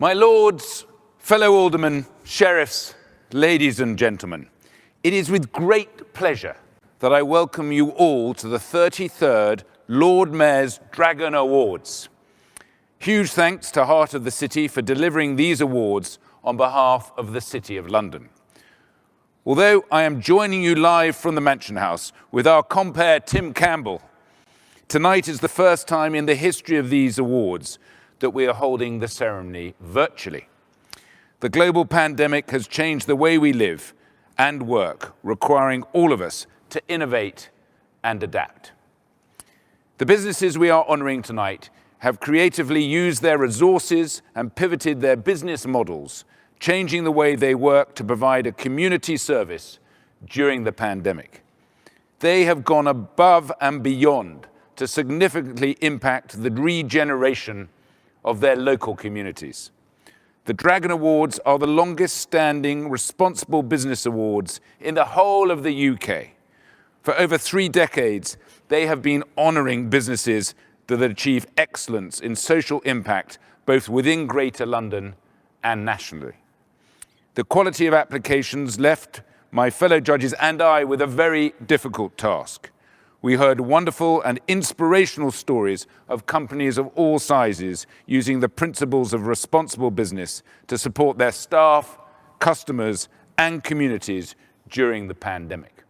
My lords, fellow aldermen, sheriffs, ladies and gentlemen, it is with great pleasure that I welcome you all to the 33rd Lord Mayor's Dragon Awards. Huge thanks to Heart of the City for delivering these awards on behalf of the City of London. Although I am joining you live from the Mansion House with our compere Tim Campbell, tonight is the first time in the history of these awards that we are holding the ceremony virtually. The global pandemic has changed the way we live and work, requiring all of us to innovate and adapt. The businesses we are honouring tonight have creatively used their resources and pivoted their business models, changing the way they work to provide a community service during the pandemic. They have gone above and beyond to significantly impact the regeneration of their local communities. The Dragon Awards are the longest-standing responsible business awards in the whole of the UK. For over 3 decades, they have been honouring businesses that achieve excellence in social impact, both within Greater London and nationally. The quality of applications left my fellow judges and I with a very difficult task. We heard wonderful and inspirational stories of companies of all sizes using the principles of responsible business to support their staff, customers, and communities during the pandemic.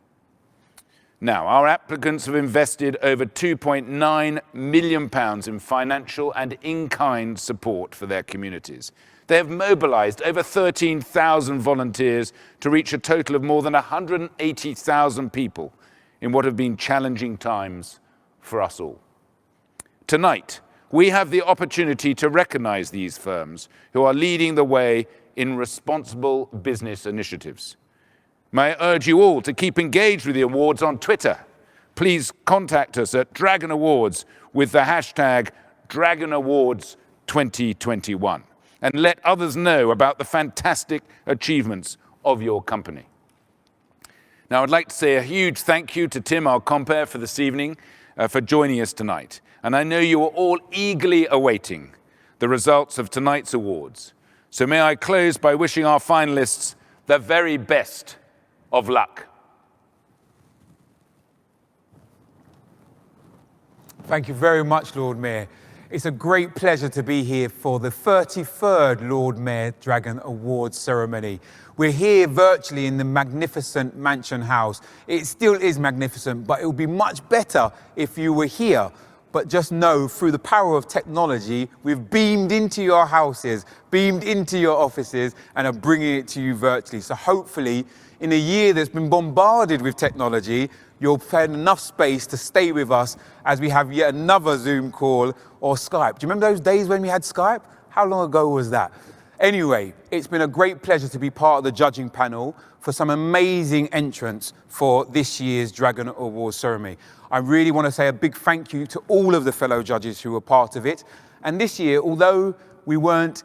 Now, our applicants have invested over £2.9 million in financial and in-kind support for their communities. They have mobilised over 13,000 volunteers to reach a total of more than 180,000 people in what have been challenging times for us all. Tonight, we have the opportunity to recognise these firms who are leading the way in responsible business initiatives. May I urge you all to keep engaged with the awards on Twitter. Please contact us at Dragon Awards with the hashtag Dragon Awards 2021 and let others know about the fantastic achievements of your company. Now, I'd like to say a huge thank you to Tim, our compere, for this evening, for joining us tonight. And I know you are all eagerly awaiting the results of tonight's awards. So may I close by wishing our finalists the very best of luck. Thank you very much, Lord Mayor. It's a great pleasure to be here for the 33rd Lord Mayor Dragon Awards ceremony. We're here virtually in the magnificent Mansion House. It still is magnificent, but it would be much better if you were here. But just know, through the power of technology, we've beamed into your houses, beamed into your offices, and are bringing it to you virtually. So hopefully, in a year that's been bombarded with technology, you'll find enough space to stay with us as we have yet another Zoom call or Skype. Do you remember those days when we had Skype? How long ago was that? Anyway, it's been a great pleasure to be part of the judging panel for some amazing entrants for this year's Dragon Awards ceremony. I really want to say a big thank you to all of the fellow judges who were part of it. And this year, although we weren't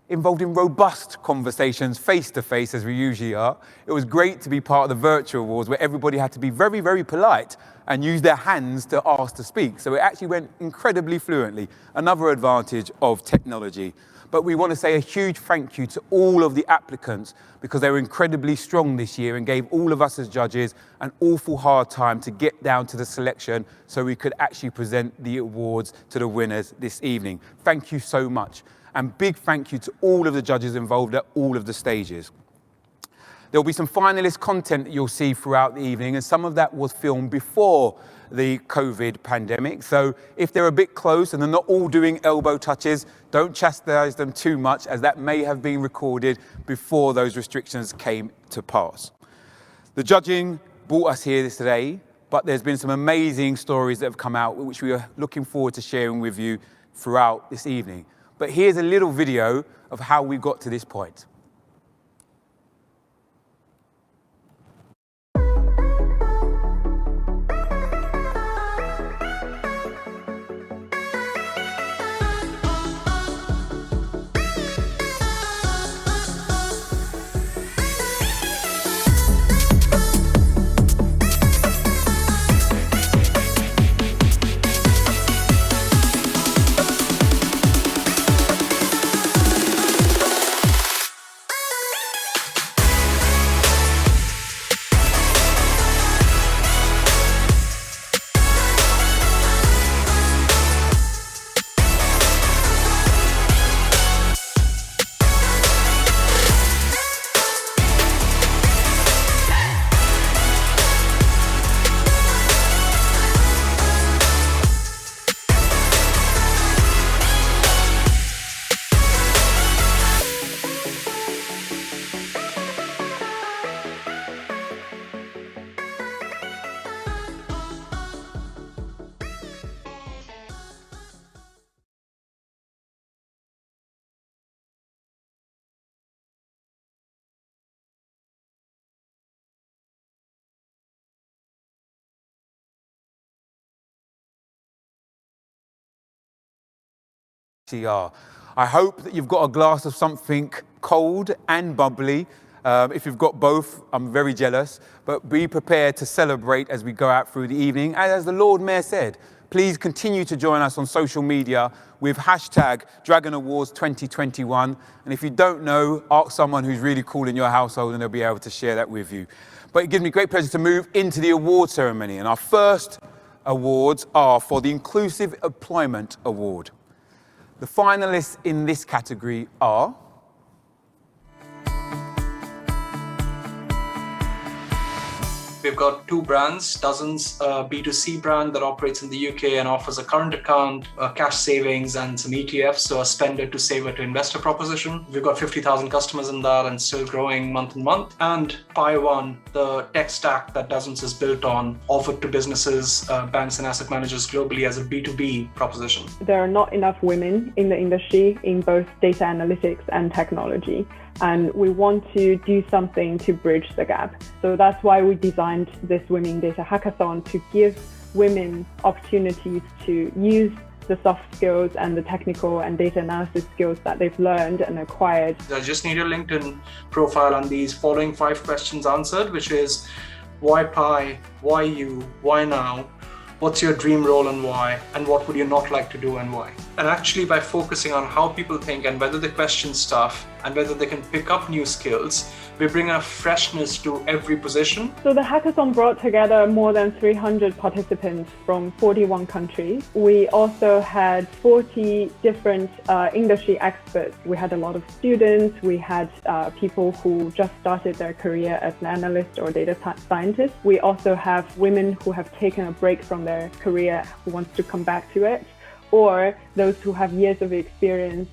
involved in robust conversations face-to-face as we usually are, it was great to be part of the virtual awards where everybody had to be very, very polite and use their hands to ask to speak. So it actually went incredibly fluently, another advantage of technology. But we want to say a huge thank you to all of the applicants because they were incredibly strong this year and gave all of us as judges an awful hard time to get down to the selection so we could actually present the awards to the winners this evening. Thank you so much. And big thank you to all of the judges involved at all of the stages. There'll be some finalist content that you'll see throughout the evening, and some of that was filmed before the COVID pandemic. So if they're a bit close and they're not all doing elbow touches, don't chastise them too much, as that may have been recorded before those restrictions came to pass. The judging brought us here today, but there's been some amazing stories that have come out, which we are looking forward to sharing with you throughout this evening. But here's a little video of how we got to this point. are. I hope that you've got a glass of something cold and bubbly. If you've got both, I'm very jealous, but be prepared to celebrate as we go out through the evening. And as the Lord Mayor said, please continue to join us on social media with hashtag Dragon Awards 2021. And if you don't know, ask someone who's really cool in your household and they'll be able to share that with you. But it gives me great pleasure to move into the award ceremony. And our first awards are for the Inclusive Employment Award. The finalists in this category are We've got two brands, Dozens, a B2C brand that operates in the UK and offers a current account, cash savings and some ETFs, so a spender to saver to investor proposition. We've got 50,000 customers in that and still growing month on month. And Pi1, the tech stack that Dozens is built on, offered to businesses, banks and asset managers globally as a B2B proposition. There are not enough women in the industry in both data analytics and technology. And we want to do something to bridge the gap. So that's why we designed this Women in Data Hackathon, to give women opportunities to use the soft skills and the technical and data analysis skills that they've learned and acquired. I just need your LinkedIn profile and these following 5 questions answered, which is why Pi, why you, why now? What's your dream role and why? And what would you not like to do and why? And actually, by focusing on how people think and whether they question stuff and whether they can pick up new skills, we bring a freshness to every position. So the hackathon brought together more than 300 participants from 41 countries. We also had 40 different industry experts. We had a lot of students. We had people who just started their career as an analyst or data scientist. We also have women who have taken a break from their career who wants to come back to it, or those who have years of experience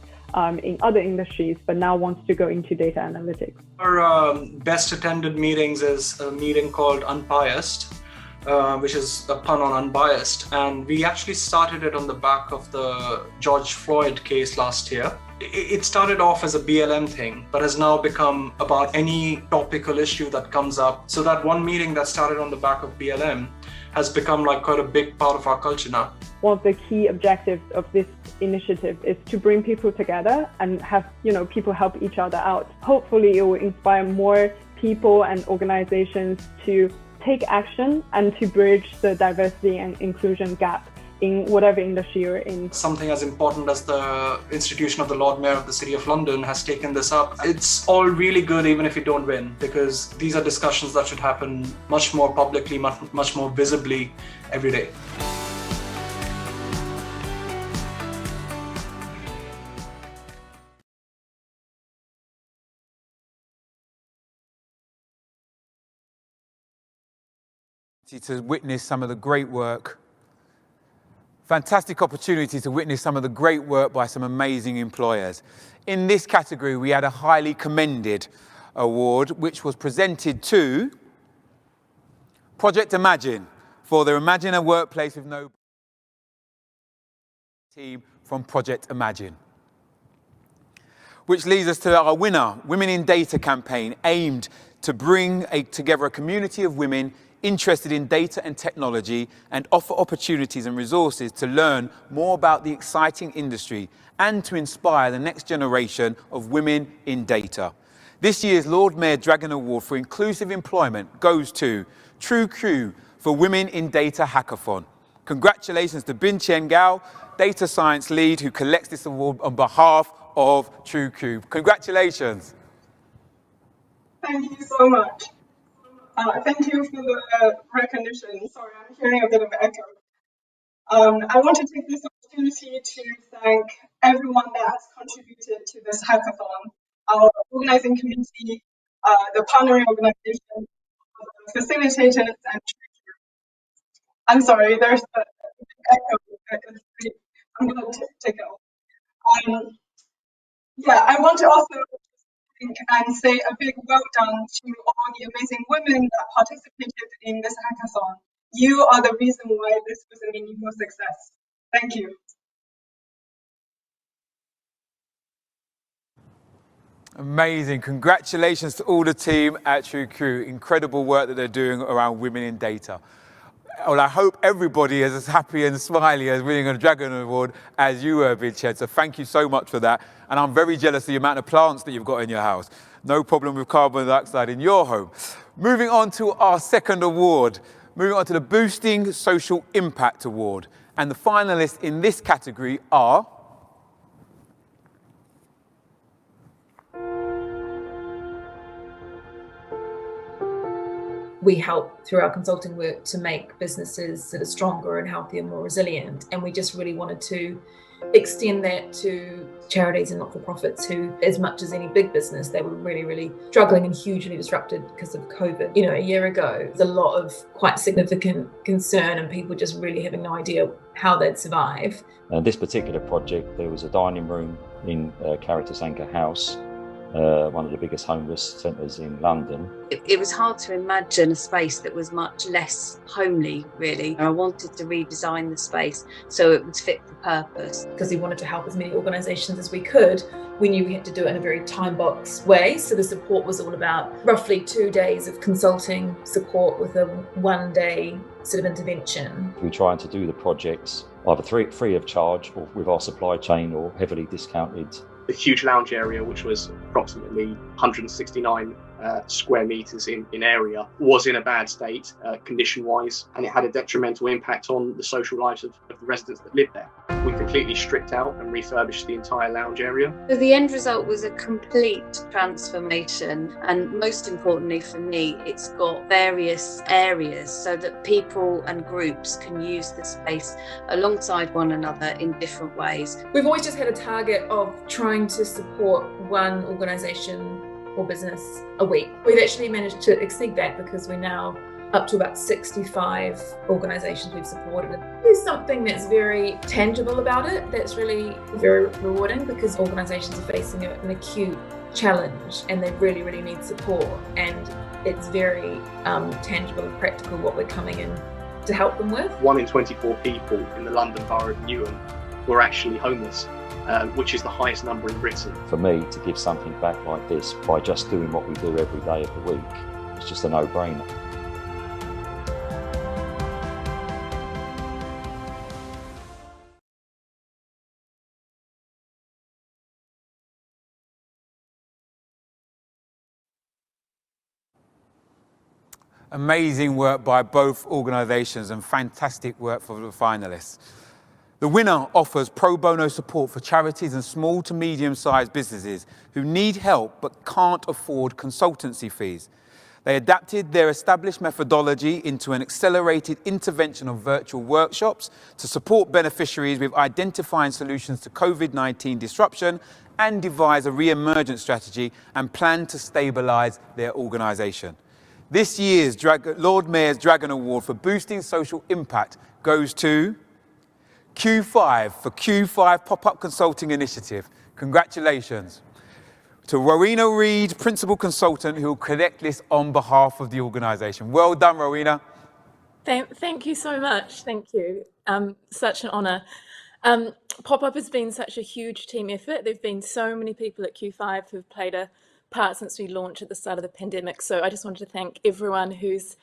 in other industries, but now wants to go into data analytics. Our best attended meetings is a meeting called Unbiased, which is a pun on unbiased. And we actually started it on the back of the George Floyd case last year. It started off as a BLM thing, but has now become about any topical issue that comes up. So that one meeting that started on the back of BLM has become like quite a big part of our culture now. One of the key objectives of this initiative is to bring people together and have, people help each other out. Hopefully it will inspire more people and organizations to take action and to bridge the diversity and inclusion gap in whatever industry you're in. Something as important as the institution of the Lord Mayor of the City of London has taken this up. It's all really good even if you don't win, because these are discussions that should happen much more publicly, much more visibly every day. To witness some of the great work. Fantastic opportunity to witness some of the great work by some amazing employers. In this category, we had a highly commended award, which was presented to Project Imagine for their Imagine a Workplace with No team from Project Imagine. Which leads us to our winner, Women in Data campaign, aimed to bring together a community of women interested in data and technology and offer opportunities and resources to learn more about the exciting industry and to inspire the next generation of women in data. This year's Lord Mayor Dragon Award for Inclusive Employment goes to True Crew for Women in Data Hackathon. Congratulations to Bin Chen Gao, Data Science Lead, who collects this award on behalf of True Crew. Congratulations. Thank you so much. Thank you for the recognition. Sorry, I'm hearing a bit of echo. I want to take this opportunity to thank everyone that has contributed to this hackathon, our organizing committee, the partnering organization, facilitators, and I'm sorry, there's an echo. I'm going to take it off. I want to also and say a big well done to all the amazing women that participated in this hackathon. You are the reason why this was a meaningful success. Thank you. Amazing. Congratulations to all the team at True Crew. Incredible work that they're doing around women in data. Well, I hope everybody is as happy and smiley as winning a Dragon Award as you were, Vinched. So thank you so much for that. And I'm very jealous of the amount of plants that you've got in your house. No problem with carbon dioxide in your home. Moving on to our second award. Moving on to the Boosting Social Impact Award. And the finalists in this category are... We help through our consulting work to make businesses that are stronger and healthier, more resilient. And we just really wanted to extend that to charities and not-for-profits who, as much as any big business, they were really, really struggling and hugely disrupted because of COVID. You know, a year ago, there's a lot of quite significant concern and people just really having no idea how they'd survive. This particular project, there was a dining room in Caritas Anchor House, one of the biggest homeless centres in London. It was hard to imagine a space that was much less homely, really. I wanted to redesign the space so it was fit for purpose. Because we wanted to help as many organisations as we could, we knew we had to do it in a very time-boxed way. So the support was all about roughly 2 days of consulting support with a 1-day sort of intervention. We're trying to do the projects either free of charge or with our supply chain or heavily discounted. The huge lounge area, which was approximately 169 square metres in area, was in a bad state condition-wise, and it had a detrimental impact on the social lives of the residents that lived there. We completely stripped out and refurbished the entire lounge area. So the end result was a complete transformation, and most importantly for me, it's got various areas so that people and groups can use the space alongside one another in different ways. We've always just had a target of trying to support one organisation or business a week. We've actually managed to exceed that because we're now up to about 65 organisations we've supported. There's something that's very tangible about it that's really very rewarding because organisations are facing an acute challenge and they really, really need support, and it's very tangible and practical what we're coming in to help them with. 1 in 24 people in the London Borough of Newham were actually homeless, which is the highest number in Britain. For me, to give something back like this by just doing what we do every day of the week, it's just a no-brainer. Amazing work by both organisations and fantastic work for the finalists. The winner offers pro bono support for charities and small to medium-sized businesses who need help but can't afford consultancy fees. They adapted their established methodology into an accelerated intervention of virtual workshops to support beneficiaries with identifying solutions to COVID-19 disruption and devise a re-emergence strategy and plan to stabilise their organisation. This year's Lord Mayor's Dragon Award for Boosting Social Impact goes to Q5 for Q5 Pop-Up Consulting Initiative. Congratulations. To Rowena Reed, Principal Consultant, who will collect this on behalf of the organisation. Well done, Rowena. Thank you so much. Thank you. Such an honour. Pop-Up has been such a huge team effort. There have been so many people at Q5 who've played a part since we launched at the start of the pandemic. So I just wanted to thank everyone who's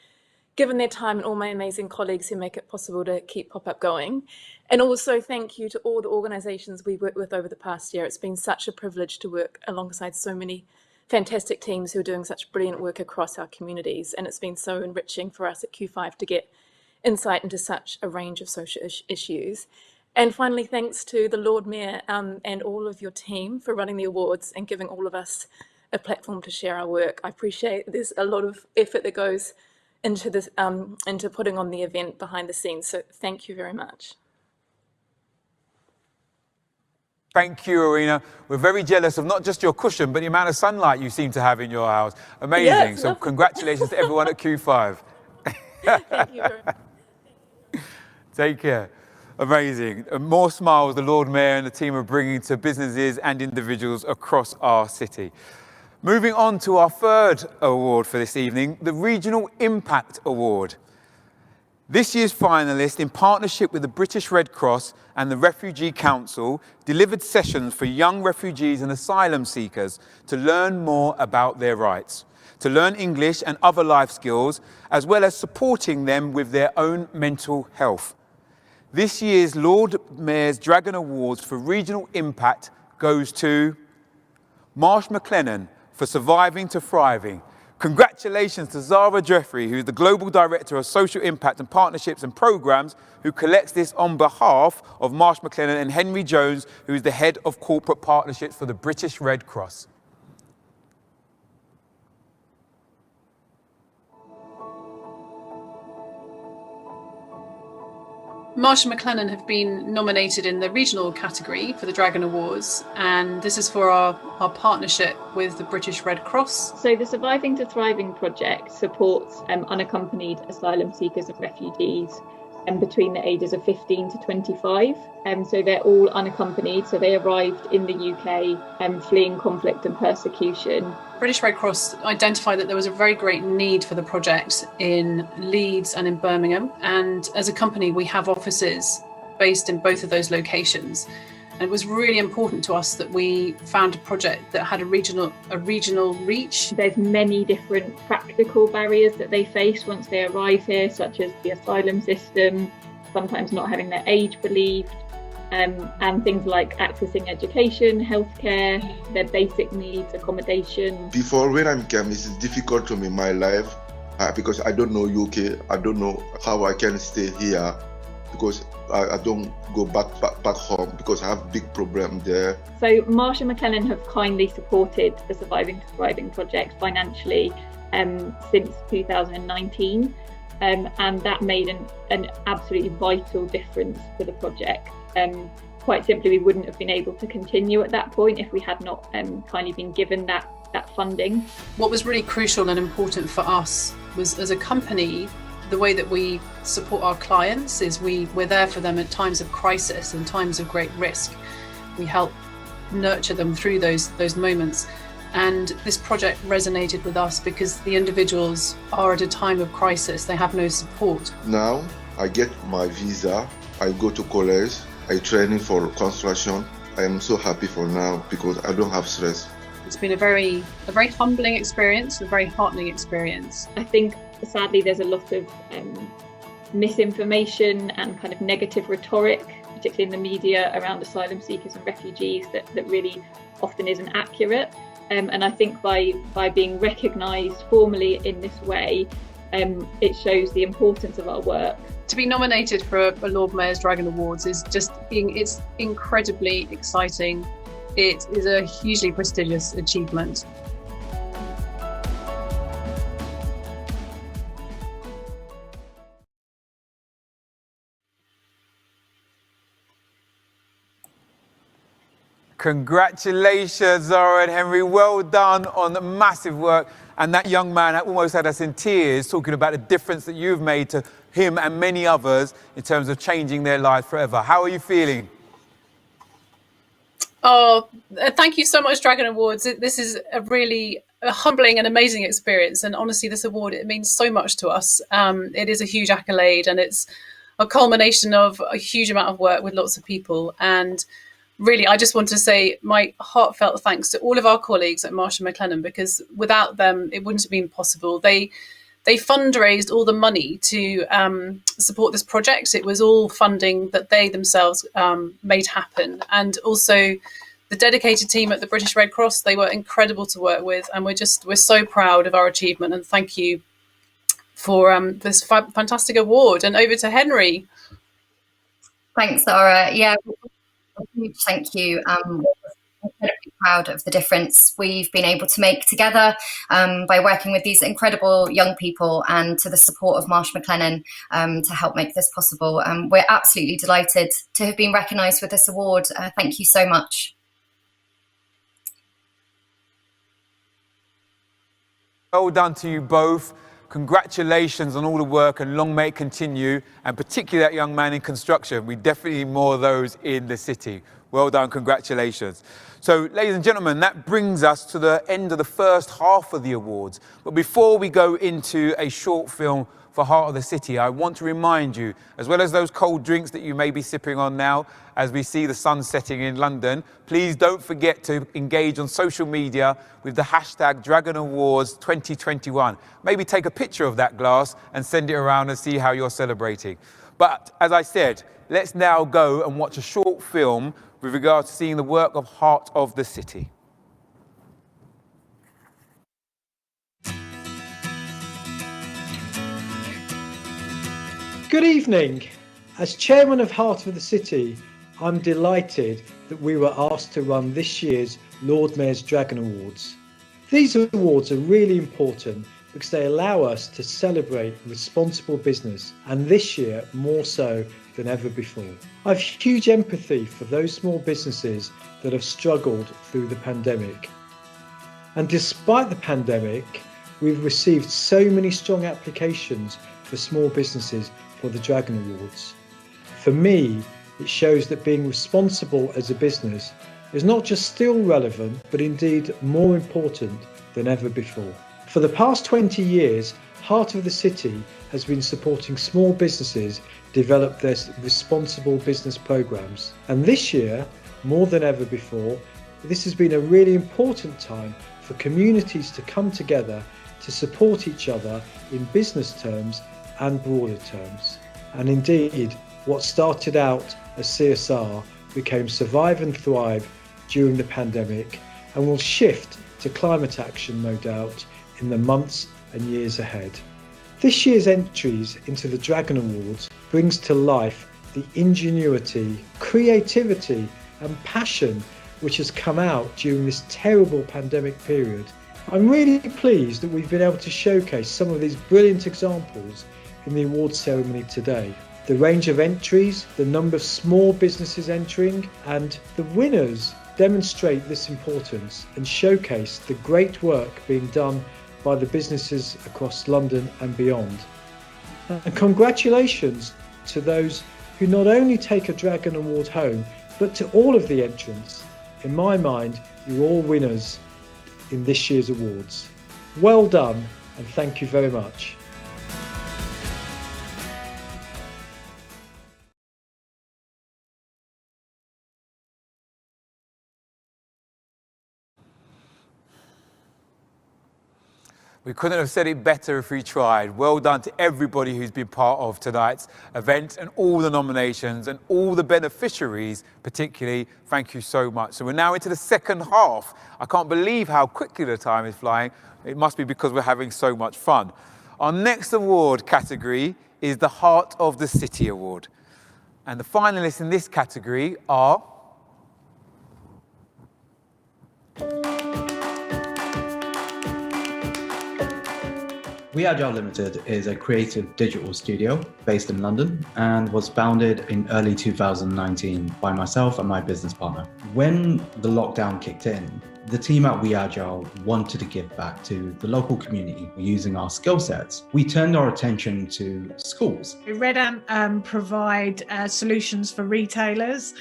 given their time and all my amazing colleagues who make it possible to keep Pop-Up going. And also thank you to all the organisations we've worked with over the past year. It's been such a privilege to work alongside so many fantastic teams who are doing such brilliant work across our communities. And it's been so enriching for us at Q5 to get insight into such a range of social issues. And finally, thanks to the Lord Mayor and all of your team for running the awards and giving all of us a platform to share our work. I appreciate there's a lot of effort that goes into this, into putting on the event behind the scenes. So thank you very much. Thank you, Rowena. We're very jealous of not just your cushion, but the amount of sunlight you seem to have in your house. Amazing. Yes, so congratulations to everyone at Q5. Thank you very much. Take care. Amazing. And more smiles the Lord Mayor and the team are bringing to businesses and individuals across our city. Moving on to our third award for this evening, the Regional Impact Award. This year's finalist, in partnership with the British Red Cross and the Refugee Council, delivered sessions for young refugees and asylum seekers to learn more about their rights. to learn English and other life skills, as well as supporting them with their own mental health. This year's Lord Mayor's Dragon Awards for Regional Impact goes to Marsh McLennan for Surviving to Thriving. Congratulations to Zara Jeffrey, who's the Global Director of Social Impact and Partnerships and Programmes, who collects this on behalf of Marsh McLennan, and Henry Jones, who is the Head of Corporate Partnerships for the British Red Cross. Marsh and McLennan have been nominated in the regional category for the Dragon Awards, and this is for our partnership with the British Red Cross. So the Surviving to Thriving project supports unaccompanied asylum seekers and refugees between the ages of 15 to 25. So they're all unaccompanied, so they arrived in the UK fleeing conflict and persecution. British Red Cross identified that there was a very great need for the project in Leeds and in Birmingham, and as a company we have offices based in both of those locations, and it was really important to us that we found a project that had a regional reach. There's many different practical barriers that they face once they arrive here, such as the asylum system, sometimes not having their age believed, and things like accessing education, healthcare, their basic needs, accommodation. Before, when I came, it's difficult to me in my life because I don't know UK. I don't know how I can stay here because I don't go back home because I have big problem there. So Marsh and McLennan have kindly supported the Surviving to Thriving project financially since 2019, and that made an absolutely vital difference to the project. Quite simply, we wouldn't have been able to continue at that point if we had not kindly been given that funding. What was really crucial and important for us was, as a company, the way that we support our clients is we're there for them at times of crisis and times of great risk. We help nurture them through those moments. And this project resonated with us because the individuals are at a time of crisis. They have no support. Now I get my visa, I go to college, I training for construction. I am so happy for now because I don't have stress. It's been a very humbling experience, a very heartening experience. I think sadly there's a lot of misinformation and kind of negative rhetoric, particularly in the media, around asylum seekers and refugees that really often isn't accurate. And I think by being recognised formally in this way, it shows the importance of our work. To be nominated for a Lord Mayor's Dragon Awards is it's incredibly exciting. It is a hugely prestigious achievement. Congratulations, Zara and Henry. Well done on the massive work. And that young man almost had us in tears talking about the difference that you've made to him and many others in terms of changing their lives forever. How are you feeling? Oh, thank you so much, Dragon Awards. This is a really humbling and amazing experience. And honestly, this award, it means so much to us. It is a huge accolade, and it's a culmination of a huge amount of work with lots of people. And really, I just want to say my heartfelt thanks to all of our colleagues at Marsh & McLennan, because without them, it wouldn't have been possible. They fundraised all the money to support this project. It was all funding that they themselves made happen. And also the dedicated team at the British Red Cross, they were incredible to work with. And we're so proud of our achievement. And thank you for this fantastic award. And over to Henry. Thanks, Zara. Yeah, a huge thank you. We're incredibly proud of the difference we've been able to make together by working with these incredible young people, and to the support of Marsh McLennan to help make this possible. We're absolutely delighted to have been recognised with this award. Thank you so much. Well done to you both. Congratulations on all the work, and long may it continue, and particularly that young man in construction. We definitely need more of those in the city. Well done, congratulations. So, ladies and gentlemen, that brings us to the end of the first half of the awards. But before we go into a short film for Heart of the City, I want to remind you, as well as those cold drinks that you may be sipping on now as we see the sun setting in London, please don't forget to engage on social media with the hashtag Dragon Awards 2021. Maybe take a picture of that glass and send it around and see how you're celebrating. But as I said, let's now go and watch a short film with regard to seeing the work of Heart of the City. Good evening. As chairman of Heart of the City, I'm delighted that we were asked to run this year's Lord Mayor's Dragon Awards. These awards are really important because they allow us to celebrate responsible business, and this year more so than ever before. I've huge empathy for those small businesses that have struggled through the pandemic. And despite the pandemic, we've received so many strong applications for small businesses for the Dragon Awards. For me, it shows that being responsible as a business is not just still relevant, but indeed more important than ever before. For the past 20 years, Heart of the City has been supporting small businesses develop their responsible business programs. And this year, more than ever before, this has been a really important time for communities to come together to support each other in business terms and broader terms. And indeed, what started out as CSR became Survive and Thrive during the pandemic and will shift to climate action, no doubt, in the months and years ahead. This year's entries into the Dragon Awards brings to life the ingenuity, creativity and passion which has come out during this terrible pandemic period. I'm really pleased that we've been able to showcase some of these brilliant examples in the awards ceremony today. The range of entries, the number of small businesses entering, and the winners demonstrate this importance and showcase the great work being done by the businesses across London and beyond. And congratulations to those who not only take a Dragon Award home, but to all of the entrants. In my mind, you're all winners in this year's awards. Well done, and thank you very much. We couldn't have said it better if we tried. Well done to everybody who's been part of tonight's event and all the nominations and all the beneficiaries, particularly. Thank you so much. So we're now into the second half. I can't believe how quickly the time is flying. It must be because we're having so much fun. Our next award category is the Heart of the City Award. And the finalists in this category are... We Agile Limited is a creative digital studio based in London and was founded in early 2019 by myself and my business partner. When the lockdown kicked in, the team at We Agile wanted to give back to the local community using our skill sets. We turned our attention to schools. Red Ant provide solutions for retailers,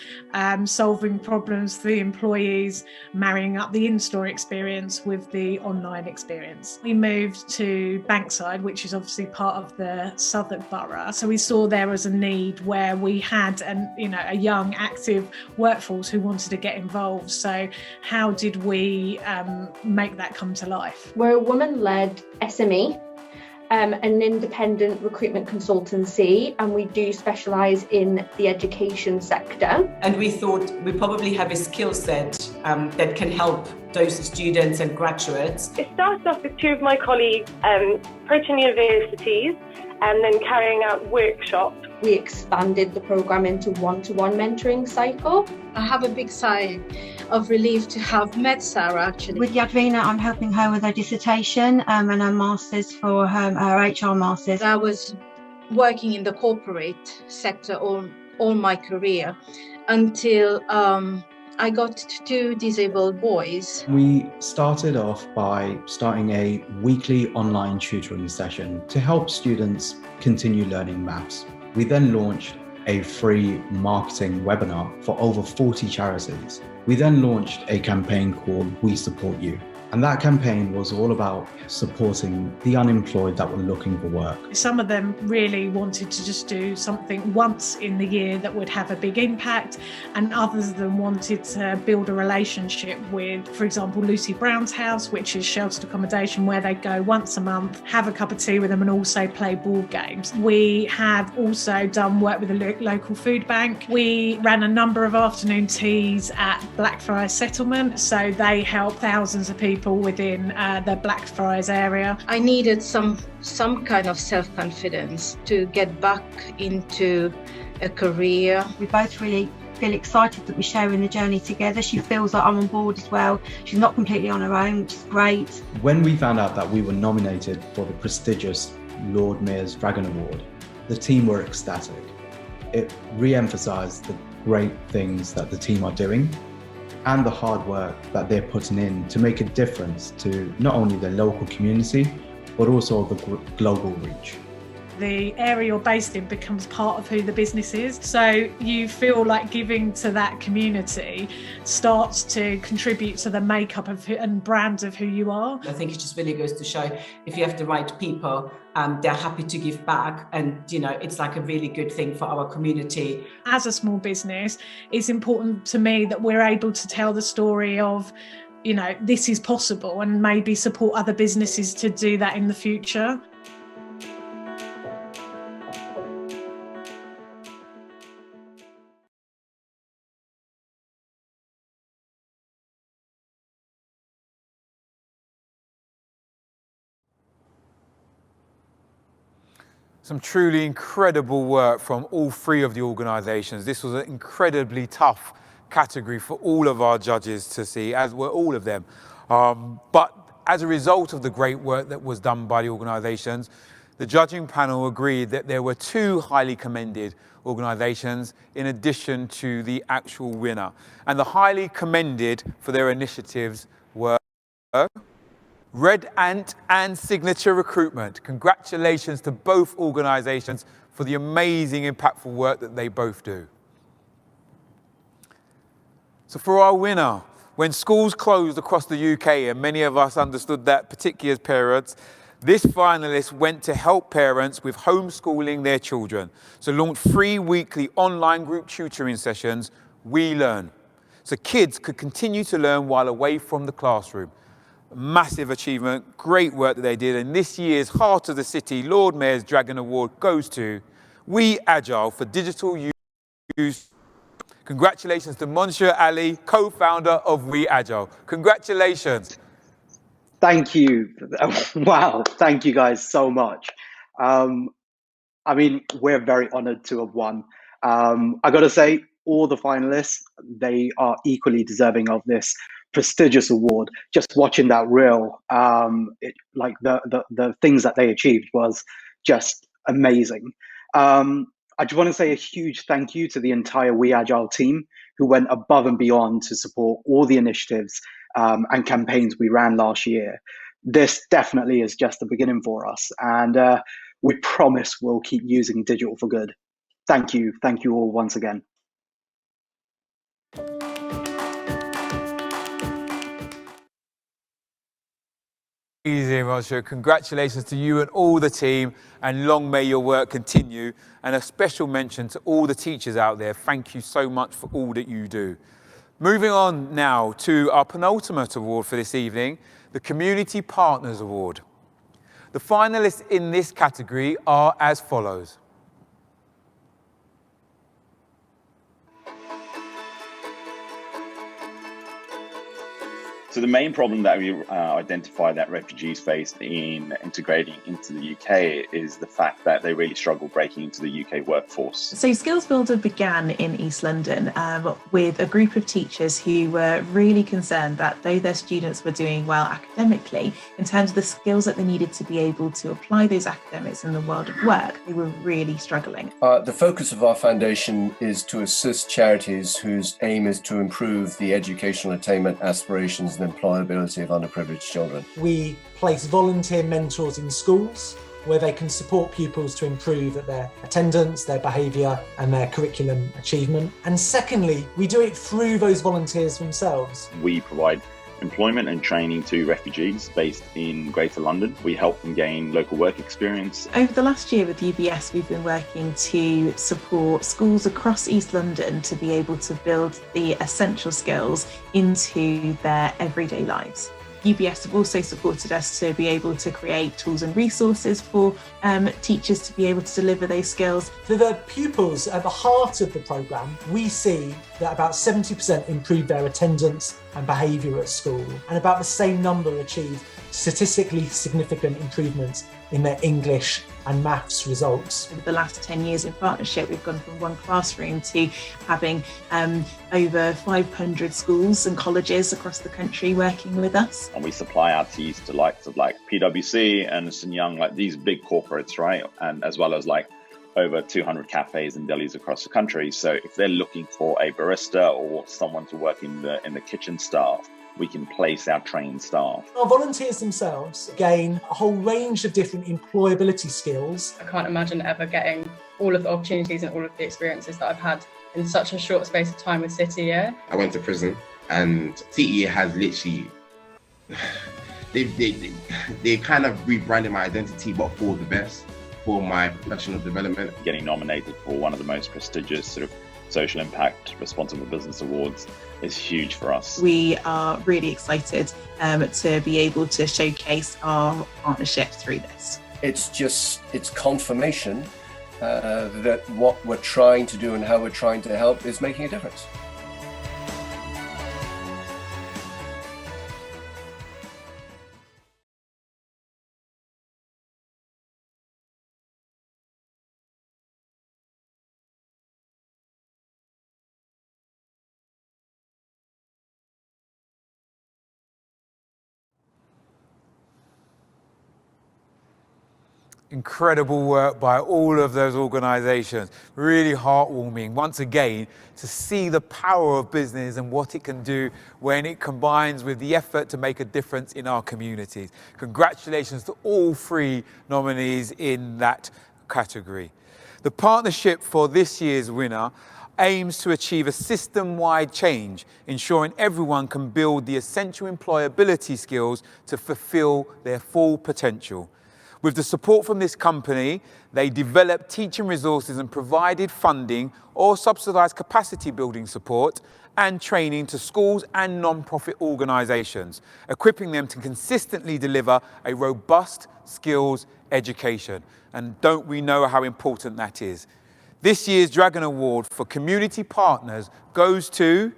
solving problems for the employees, marrying up the in-store experience with the online experience. We moved to Bankside, which is obviously part of the Southwark Borough. So we saw there was a need where we had a young, active workforce who wanted to get involved. So how did we make that come to life? We're a woman-led SME, an independent recruitment consultancy, and we do specialise in the education sector. And we thought we probably have a skill set that can help those students and graduates. It started off with two of my colleagues approaching universities and then carrying out workshops. We expanded the programme into one-to-one mentoring cycle. I have a big sigh of relief to have met Sarah actually. With Yadvina, I'm helping her with her dissertation and her masters for her HR masters. I was working in the corporate sector all my career until I got two disabled boys. We started off by starting a weekly online tutoring session to help students continue learning maths. We then launched a free marketing webinar for over 40 charities. We then launched a campaign called We Support You. And that campaign was all about supporting the unemployed that were looking for work. Some of them really wanted to just do something once in the year that would have a big impact, and others of them wanted to build a relationship with, for example, Lucy Brown's House, which is sheltered accommodation where they go once a month, have a cup of tea with them and also play board games. We have also done work with a local food bank. We ran a number of afternoon teas at Blackfriars Settlement, so they help thousands of people within the Blackfriars area. I needed some kind of self-confidence to get back into a career. We both really feel excited that we're sharing the journey together. She feels like I'm on board as well. She's not completely on her own, which is great. When we found out that we were nominated for the prestigious Lord Mayor's Dragon Award, the team were ecstatic. It re-emphasised the great things that the team are doing and the hard work that they're putting in to make a difference to not only the local community, but also the global reach. The area you're based in becomes part of who the business is. So you feel like giving to that community starts to contribute to the makeup of and brand of who you are. I think it just really goes to show if you have the right people, they're happy to give back, and it's like a really good thing for our community. As a small business, it's important to me that we're able to tell the story of, this is possible, and maybe support other businesses to do that in the future. Some truly incredible work from all three of the organisations. This was an incredibly tough category for all of our judges to see, as were all of them. But as a result of the great work that was done by the organisations, the judging panel agreed that there were two highly commended organisations in addition to the actual winner. And the highly commended for their initiatives were Red Ant and Signature Recruitment. Congratulations to both organisations for the amazing, impactful work that they both do. So for our winner, when schools closed across the UK, and many of us understood that, particularly as parents, this finalist went to help parents with homeschooling their children. So launched 3 weekly online group tutoring sessions, We Learn. So kids could continue to learn while away from the classroom. Massive achievement, great work that they did. And this year's Heart of the City Lord Mayor's Dragon Award goes to We Agile for digital use. Congratulations to Monsieur Ali, co-founder of We Agile. Congratulations. Thank you. Wow, thank you guys so much. I mean, we're very honored to have won. I gotta say, all the finalists, they are equally deserving of this prestigious award. Just watching that reel, like the things that they achieved was just amazing. I just want to say a huge thank you to the entire We Agile team who went above and beyond to support all the initiatives and campaigns we ran last year. This definitely is just the beginning for us, and we promise we'll keep using digital for good. Thank you all once again. Easy, Roger. Congratulations to you and all the team, and long may your work continue. And a special mention to all the teachers out there. Thank you so much for all that you do. Moving on now to our penultimate award for this evening, the Community Partners Award. The finalists in this category are as follows. So the main problem that we identify that refugees face in integrating into the UK is the fact that they really struggle breaking into the UK workforce. So Skills Builder began in East London with a group of teachers who were really concerned that though their students were doing well academically, in terms of the skills that they needed to be able to apply those academics in the world of work, they were really struggling. The focus of our foundation is to assist charities whose aim is to improve the educational attainment, aspirations and employability of underprivileged children. We place volunteer mentors in schools where they can support pupils to improve at their attendance, their behaviour and their curriculum achievement. And secondly, we do it through those volunteers themselves. We provide employment and training to refugees based in Greater London. We help them gain local work experience. Over the last year with UBS, we've been working to support schools across East London to be able to build the essential skills into their everyday lives. UBS have also supported us to be able to create tools and resources for teachers to be able to deliver those skills. For the pupils at the heart of the programme, we see that about 70% improve their attendance and behaviour at school, and about the same number achieve statistically significant improvements in their English and maths results. Over the last 10 years in partnership, we've gone from one classroom to having over 500 schools and colleges across the country working with us. And we supply our teas to likes of like PwC, Ernst & Young, like these big corporates, right? And as well as like over 200 cafes and delis across the country. So if they're looking for a barista or someone to work in the kitchen staff, we can place our trained staff. Our volunteers themselves gain a whole range of different employability skills. I can't imagine ever getting all of the opportunities and all of the experiences that I've had in such a short space of time with City Year. I went to prison and City Year has literally, they kind of rebranded my identity, but for the best, for my professional development. Getting nominated for one of the most prestigious sort of social impact responsible business awards is huge for us. We are really excited to be able to showcase our partnership through this. It's confirmation that what we're trying to do and how we're trying to help is making a difference. Incredible work by all of those organisations. Really heartwarming, once again, to see the power of business and what it can do when it combines with the effort to make a difference in our communities. Congratulations to all 3 nominees in that category. The partnership for this year's winner aims to achieve a system-wide change, ensuring everyone can build the essential employability skills to fulfil their full potential. With the support from this company, they developed teaching resources and provided funding or subsidised capacity building support and training to schools and non-profit organisations, equipping them to consistently deliver a robust skills education. And don't we know how important that is? This year's Dragon Award for community partners goes to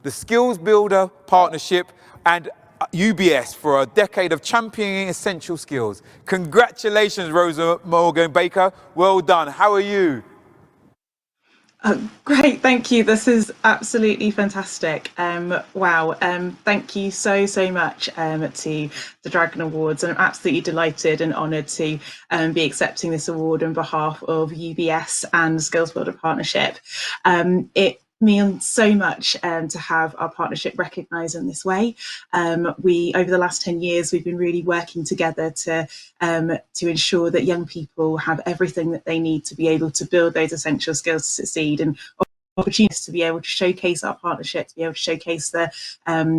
the Skills Builder Partnership and UBS for a decade of championing essential skills. Congratulations, Rosa Morgan Baker. Well done. How are you? Great, thank you. This is absolutely fantastic. Wow, thank you so much to the Dragon Awards. And I'm absolutely delighted and honoured to be accepting this award on behalf of UBS and Skills Builder Partnership. It means so much to have our partnership recognised in this way. Over the last 10 years, we've been really working together to ensure that young people have everything that they need to be able to build those essential skills to succeed, and opportunities to be able to showcase our partnership, to be able to showcase the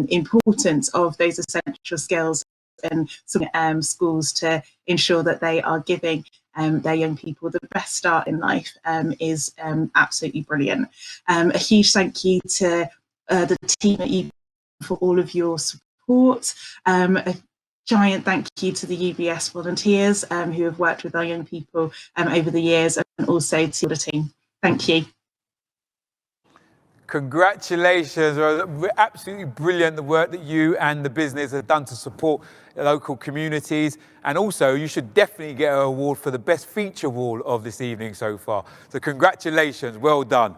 importance of those essential skills and schools to ensure that they are giving their young people the best start in life is absolutely brilliant. A huge thank you to the team at UBS for all of your support. A giant thank you to the UBS volunteers who have worked with our young people over the years, and also to the team. Thank you. Congratulations. Absolutely brilliant, the work that you and the business have done to support local communities. And also, you should definitely get an award for the best feature wall of this evening so far. So congratulations, well done.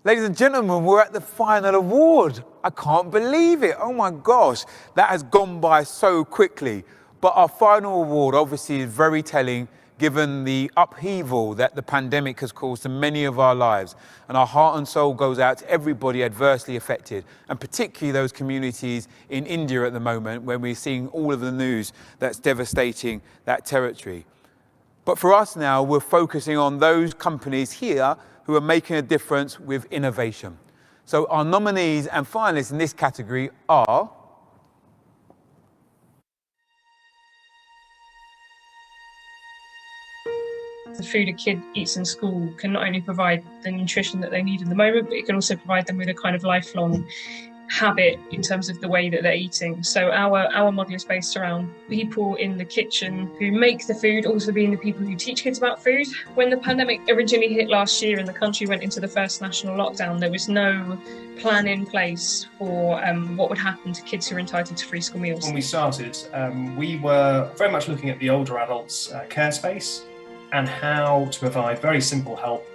Ladies and gentlemen, we're at the final award. I can't believe it. Oh my gosh, that has gone by so quickly. But our final award obviously is very telling given the upheaval that the pandemic has caused to many of our lives. And our heart and soul goes out to everybody adversely affected, and particularly those communities in India at the moment, when we're seeing all of the news that's devastating that territory. But for us now, we're focusing on those companies here who are making a difference with innovation. So our nominees and finalists in this category are the food a kid eats in school can not only provide the nutrition that they need in the moment, but it can also provide them with a kind of lifelong habit in terms of the way that they're eating. So our model is based around people in the kitchen who make the food, also being the people who teach kids about food. When the pandemic originally hit last year and the country went into the first national lockdown, there was no plan in place for what would happen to kids who are entitled to free school meals. When we started, we were very much looking at the older adults care space and how to provide very simple help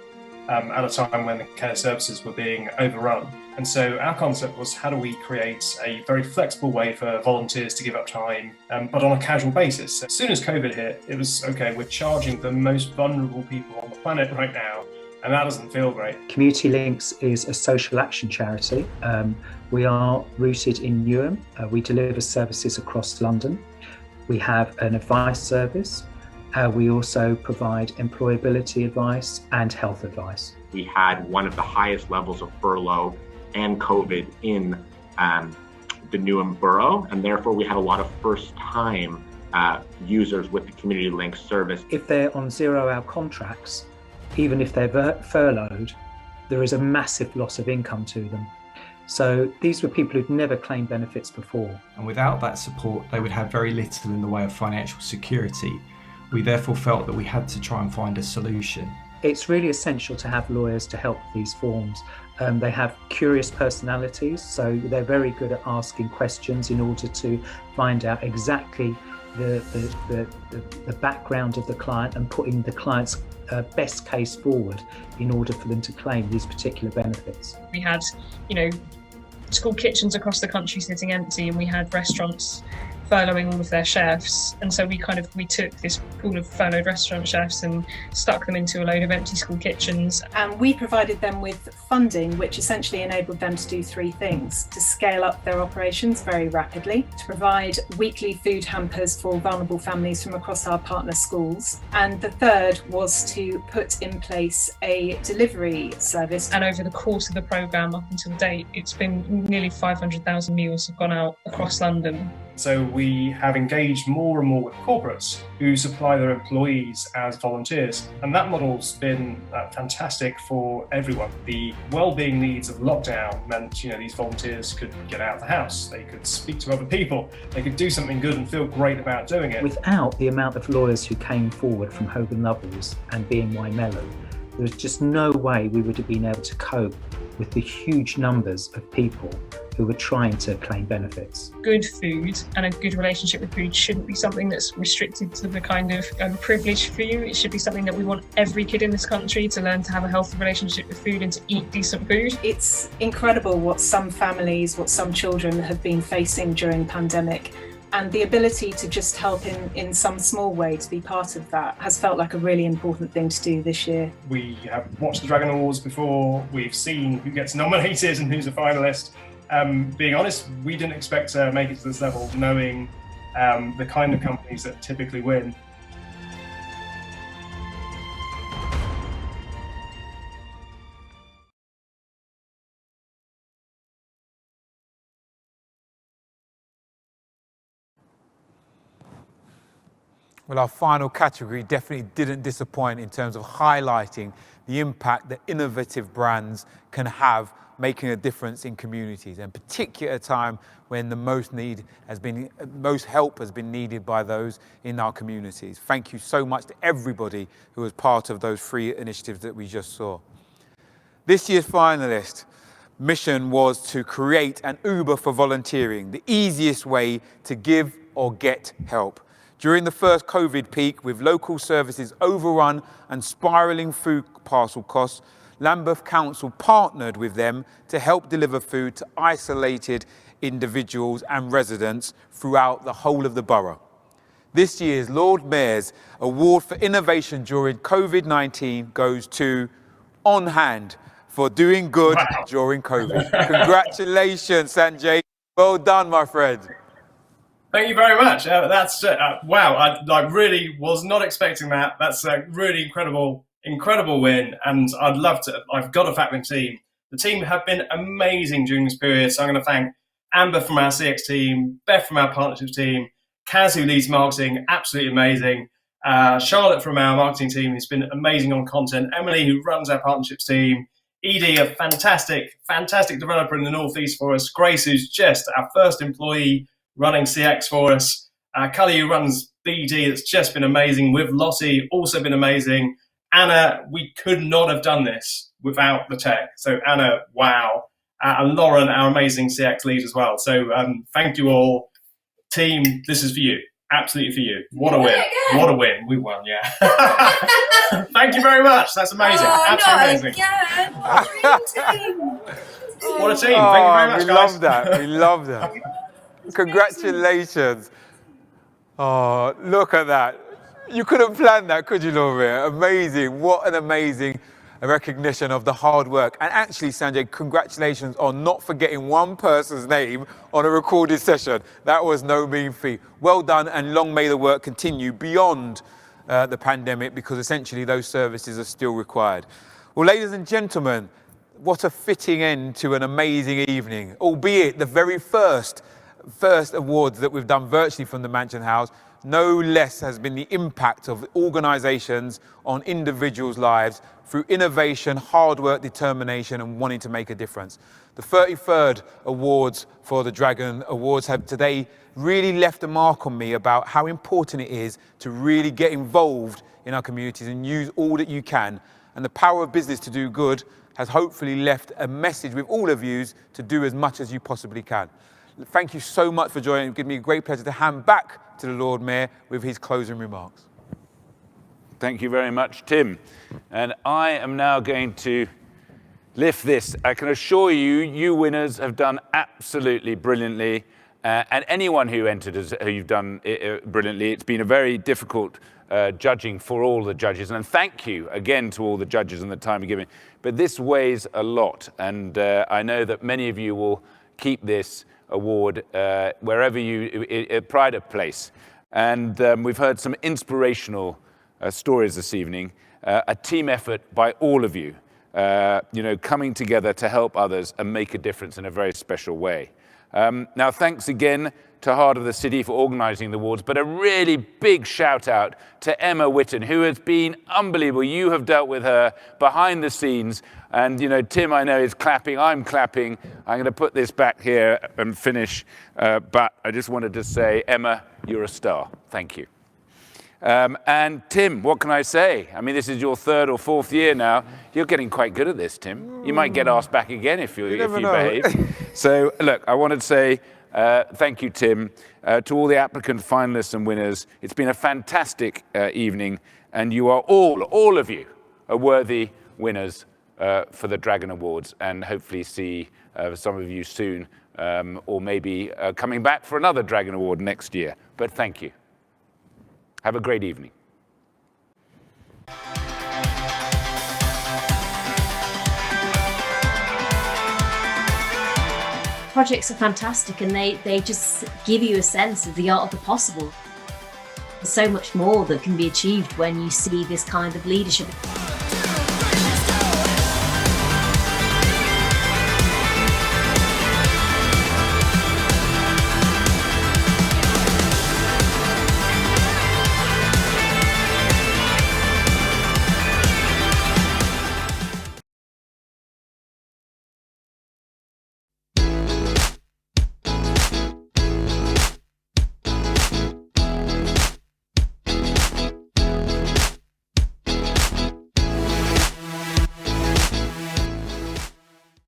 at a time when the care services were being overrun. And so our concept was, how do we create a very flexible way for volunteers to give up time, but on a casual basis? As soon as COVID hit, it was, okay, we're charging the most vulnerable people on the planet right now, and that doesn't feel great. Community Links is a social action charity. We are rooted in Newham. We deliver services across London. We have an advice service. We also provide employability advice and health advice. We had one of the highest levels of furlough and COVID in the Newham borough, and therefore we had a lot of first-time users with the Community Links service. If they're on 0-hour contracts, even if they're furloughed, there is a massive loss of income to them. So these were people who'd never claimed benefits before. And without that support, they would have very little in the way of financial security. We therefore felt that we had to try and find a solution. It's really essential to have lawyers to help these forms. They have curious personalities, so they're very good at asking questions in order to find out exactly the background of the client and putting the client's best case forward in order for them to claim these particular benefits. We had, school kitchens across the country sitting empty, and we had restaurants furloughing all of their chefs, and so we took this pool of furloughed restaurant chefs and stuck them into a load of empty school kitchens. And we provided them with funding which essentially enabled them to do three things: to scale up their operations very rapidly, to provide weekly food hampers for vulnerable families from across our partner schools, and the third was to put in place a delivery service. And over the course of the programme up until date, it's been nearly 500,000 meals have gone out across London. So we have engaged more and more with corporates who supply their employees as volunteers. And that model's been fantastic for everyone. The well-being needs of lockdown meant, these volunteers could get out of the house, they could speak to other people, they could do something good and feel great about doing it. Without the amount of lawyers who came forward from Hogan Lovells and BNY Mellon, there was just no way we would have been able to cope with the huge numbers of people who were trying to claim benefits. Good food and a good relationship with food shouldn't be something that's restricted to the kind of privilege for you. It should be something that we want every kid in this country to learn to have a healthy relationship with food and to eat decent food. It's incredible what some families, what some children have been facing during the pandemic. And the ability to just help in some small way, to be part of that, has felt like a really important thing to do this year. We have watched the Dragon Awards before, we've seen who gets nominated and who's a finalist. Being honest, we didn't expect to make it to this level, knowing the kind of companies that typically win. Well, our final category definitely didn't disappoint in terms of highlighting the impact that innovative brands can have making a difference in communities, and particularly at a time when the most help has been needed by those in our communities. Thank you so much to everybody who was part of those 3 initiatives that we just saw. This year's finalist mission was to create an Uber for volunteering, the easiest way to give or get help. During the first COVID peak, with local services overrun and spiralling food parcel costs, Lambeth Council partnered with them to help deliver food to isolated individuals and residents throughout the whole of the borough. This year's Lord Mayor's Award for Innovation during COVID-19 goes to On Hand for doing good during COVID. Congratulations, Sanjay. Well done, my friend. Thank you very much. That's wow. I really was not expecting that. That's a really incredible win. And I've got to thank the team. The team have been amazing during this period. So I'm going to thank Amber from our CX team, Beth from our partnerships team, Kaz, who leads marketing, absolutely amazing. Charlotte from our marketing team, who's been amazing on content. Emily, who runs our partnerships team. Edie, a fantastic developer in the Northeast for us. Grace, who's just our first employee running CX for us. Cully, who runs BD, that's just been amazing. With Lottie, also been amazing. Anna, we could not have done this without the tech. So Anna, wow. And Lauren, our amazing CX lead as well. So thank you all. Team, this is for you. Absolutely for you. What a win. What a win. We won, yeah. Thank you very much. That's amazing. Absolutely amazing. What a team. Thank you very much, we guys. Love that. We love that. Congratulations. Oh, look at that. You couldn't plan that, could you, Laura? Amazing. What an amazing recognition of the hard work. And actually, Sanjay, congratulations on not forgetting one person's name on a recorded session. That was no mean feat. Well done, and long may the work continue beyond the pandemic, because essentially those services are still required. Well, ladies and gentlemen, what a fitting end to an amazing evening, albeit the very first awards that we've done virtually from the Mansion House. No less has been the impact of organisations on individuals' lives through innovation, hard work, determination, and wanting to make a difference. The 33rd awards for the Dragon Awards have today really left a mark on me about how important it is to really get involved in our communities and use all that you can. And the power of business to do good has hopefully left a message with all of you to do as much as you possibly can. Thank you so much for joining. It gives me a great pleasure to hand back to the Lord Mayor with his closing remarks. Thank you very much, Tim. And I am now going to lift this. I can assure you, you winners have done absolutely brilliantly. And anyone who entered, you've done brilliantly. It's been a very difficult judging for all the judges. And thank you again to all the judges and the time you're giving. But this weighs a lot. And I know that many of you will keep this award wherever you pride of place. And we've heard some inspirational stories this evening, a team effort by all of you, coming together to help others and make a difference in a very special way. Now, thanks again to Heart of the City for organising the awards, but a really big shout out to Emma Whitten, who has been unbelievable. You have dealt with her behind the scenes. And, Tim, I know, is clapping. I'm clapping. I'm going to put this back here and finish. But I just wanted to say, Emma, you're a star. Thank you. And Tim, what can I say? I mean, this is your 3rd or 4th year now. You're getting quite good at this, Tim. You might get asked back again if you behave. So, look, I wanted to say thank you, Tim, to all the applicant finalists and winners. It's been a fantastic evening, and you are all of you, are worthy winners for the Dragon Awards, and hopefully see some of you soon, or maybe coming back for another Dragon Award next year. But thank you. Have a great evening. Projects are fantastic, and they just give you a sense of the art of the possible. There's so much more that can be achieved when you see this kind of leadership.